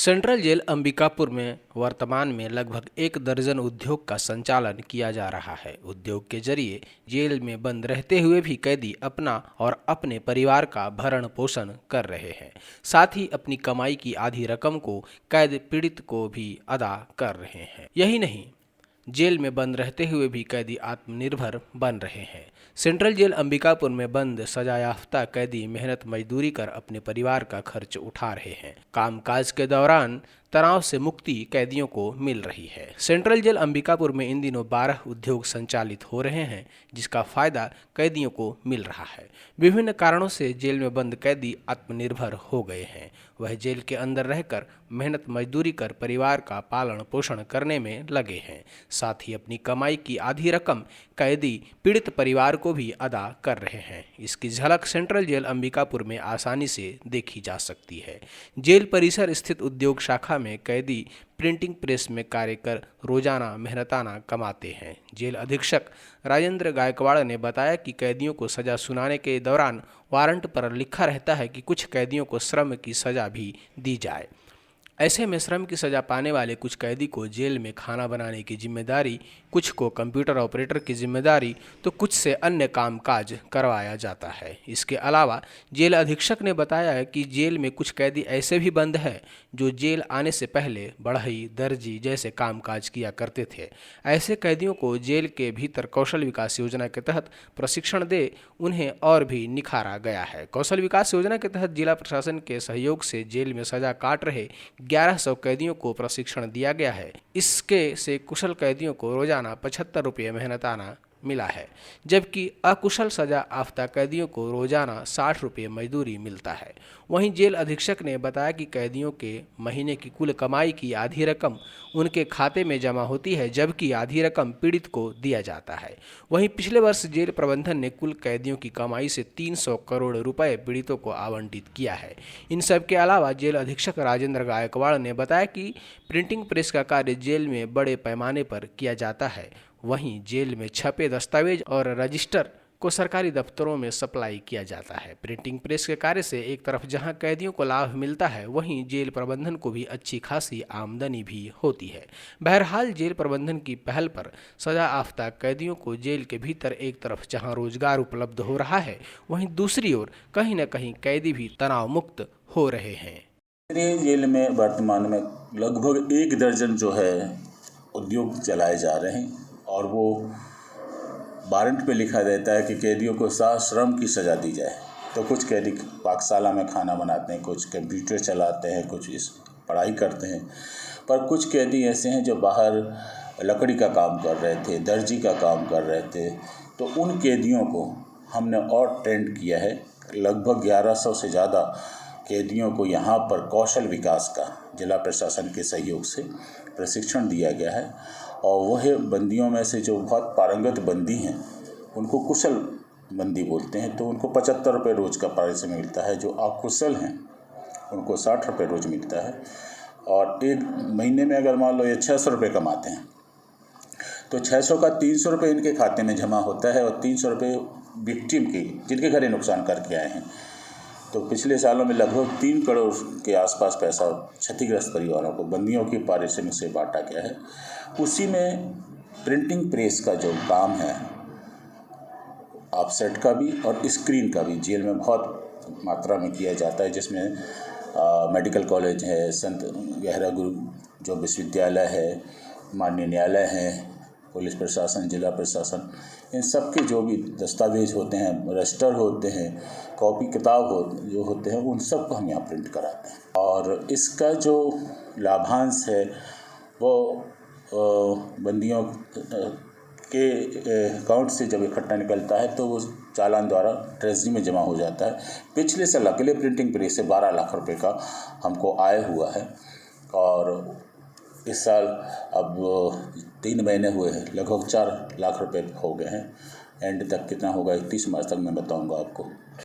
Central jail Ambikapur में वर्तमान में लगभग 1 दर्जन उद्योग का संचालन किया जा रहा है। उद्योग के जरिए जेल में बंद रहते हुए भी कैदी अपना और अपने परिवार का भरण पोषण कर रहे हैं। साथ ही अपनी कमाई की आधी रकम को कैद पीड़ित को भी अदा कर रहे हैं। यही नहीं, जेल में बंद रहते हुए भी कैदी आत्मनिर्भर बन रहे हैं। सेंट्रल जेल अंबिकापुर में बंद सजायाफ्ता कैदी मेहनत मजदूरी कर अपने परिवार का खर्च उठा रहे हैं। कामकाज के दौरान तनाव से मुक्ति कैदियों को मिल रही है। सेंट्रल जेल अंबिकापुर में इन दिनों 12 उद्योग संचालित हो रहे हैं, जिसका फायदा कैदियों को मिल रहा है। विभिन्न कारणों से जेल में बंद कैदी आत्मनिर्भर हो गए हैं। वह जेल के अंदर रहकर मेहनत मजदूरी कर परिवार का पालन पोषण करने में लगे हैं। साथ ही अपनी कमाई की आधी रकम कैदी पीड़ित परिवार को भी अदा कर रहे हैं। इसकी झलक सेंट्रल जेल अंबिकापुर में आसानी से देखी जा सकती है। जेल परिसर स्थित उद्योग शाखा में कैदी प्रिंटिंग प्रेस में कार्य कर रोजाना मेहनताना कमाते हैं। जेल अधीक्षक राजेंद्र गायकवाड़ ने बताया कि कैदियों को सजा सुनाने के दौरान वारंट पर लिखा रहता है कि कुछ कैदियों को श्रम की सजा भी दी जाए। ऐसे में श्रम की सजा पाने वाले कुछ कैदी को जेल में खाना बनाने की जिम्मेदारी, कुछ को कंप्यूटर ऑपरेटर की जिम्मेदारी, तो कुछ से अन्य कामकाज करवाया जाता है। इसके अलावा जेल अधीक्षक ने बताया है कि जेल में कुछ कैदी ऐसे भी बंद हैं जो जेल आने से पहले बढ़ई, दर्जी जैसे कामकाज किया करते थे। ऐसे कैदियों को जेल के भीतर कौशल विकास योजना के तहत प्रशिक्षण दे उन्हें और भी निखारा गया है। कौशल विकास योजना के तहत जिला प्रशासन के सहयोग से जेल में सजा काट रहे 1100 कैदियों को प्रशिक्षण दिया गया है। इसके से कुशल कैदियों को रोजाना 75 रुपये मेहनताना मिला है, जबकि अकुशल सजा आफ्ता कैदियों को रोजाना 60 रुपये मजदूरी मिलता है। वहीं जेल अधीक्षक ने बताया कि कैदियों के महीने की कुल कमाई की आधी रकम उनके खाते में जमा होती है, जबकि आधी रकम पीड़ित को दिया जाता है। वहीं पिछले वर्ष जेल प्रबंधन ने कुल कैदियों की कमाई से 300 करोड़ रुपए पीड़ितों को आवंटित किया है। इन सब के अलावा जेल अधीक्षक राजेंद्र गायकवाड़ ने बताया कि प्रिंटिंग प्रेस का कार्य जेल में बड़े पैमाने पर किया जाता है। वहीं जेल में छपे दस्तावेज और रजिस्टर को सरकारी दफ्तरों में सप्लाई किया जाता है। प्रिंटिंग प्रेस के कार्य से एक तरफ जहां कैदियों को लाभ मिलता है, वहीं जेल प्रबंधन को भी अच्छी खासी आमदनी भी होती है। बहरहाल जेल प्रबंधन की पहल पर सजा आफ्ता कैदियों को जेल के भीतर एक तरफ जहां रोजगार उपलब्ध हो रहा है, वहीं दूसरी ओर कहीं न कहीं कैदी भी तनाव मुक्त हो रहे हैं। जेल में वर्तमान में लगभग 1 दर्जन जो है उद्योग चलाए जा रहे हैं और वो वारंट पे लिखा रहता है कि कैदियों को श्रम की सज़ा दी जाए। तो कुछ कैदी पाकशाला में खाना बनाते हैं, कुछ कंप्यूटर चलाते हैं, कुछ इस पढ़ाई करते हैं, पर कुछ कैदी ऐसे हैं जो बाहर लकड़ी का काम कर रहे थे, दर्जी का काम कर रहे थे। तो उन कैदियों को हमने और ट्रेंड किया है। लगभग 1100 से ज़्यादा कैदियों को यहाँ पर कौशल विकास का जिला प्रशासन के सहयोग से प्रशिक्षण दिया गया है और वह बंदियों में से जो बहुत पारंगत बंदी हैं उनको कुशल बंदी बोलते हैं, तो उनको 75 रुपये रोज़ का पारिश्रमिक मिलता है। जो अकुशल हैं उनको 60 रुपये रोज़ मिलता है और एक महीने में अगर मान लो ये 600 रुपये कमाते हैं तो 600 का 300 रुपये इनके खाते में जमा होता है और 300 रुपये विक्टिम के जिनके घर नुकसान करके आए हैं। तो पिछले सालों में लगभग 3 करोड़ के आसपास पैसा क्षतिग्रस्त परिवारों को बंदियों की पारिश्रमिक से बांटा गया है। उसी में प्रिंटिंग प्रेस का जो काम है, ऑफसेट का भी और स्क्रीन का भी जेल में बहुत मात्रा में किया जाता है, जिसमें मेडिकल कॉलेज है, संत गहरा गुरु जो विश्वविद्यालय है, माननीय न्यायालय हैं, पुलिस प्रशासन, जिला प्रशासन, इन सब के जो भी दस्तावेज होते हैं, रजिस्टर होते हैं, कॉपी किताब जो होते हैं, उन सब को हम यहाँ प्रिंट कराते हैं। और इसका जो लाभांश है वो बंदियों के अकाउंट से जब इकट्ठा निकलता है तो वो चालान द्वारा ट्रेजरी में जमा हो जाता है। पिछले साल अकेले प्रिंटिंग प्रेस से 12 लाख रुपए का हमको आय हुआ है और इस साल अब 3 महीने हुए हैं, लगभग 4 लाख रुपए हो गए हैं। एंड तक कितना होगा 31 मार्च तक मैं बताऊंगा आपको।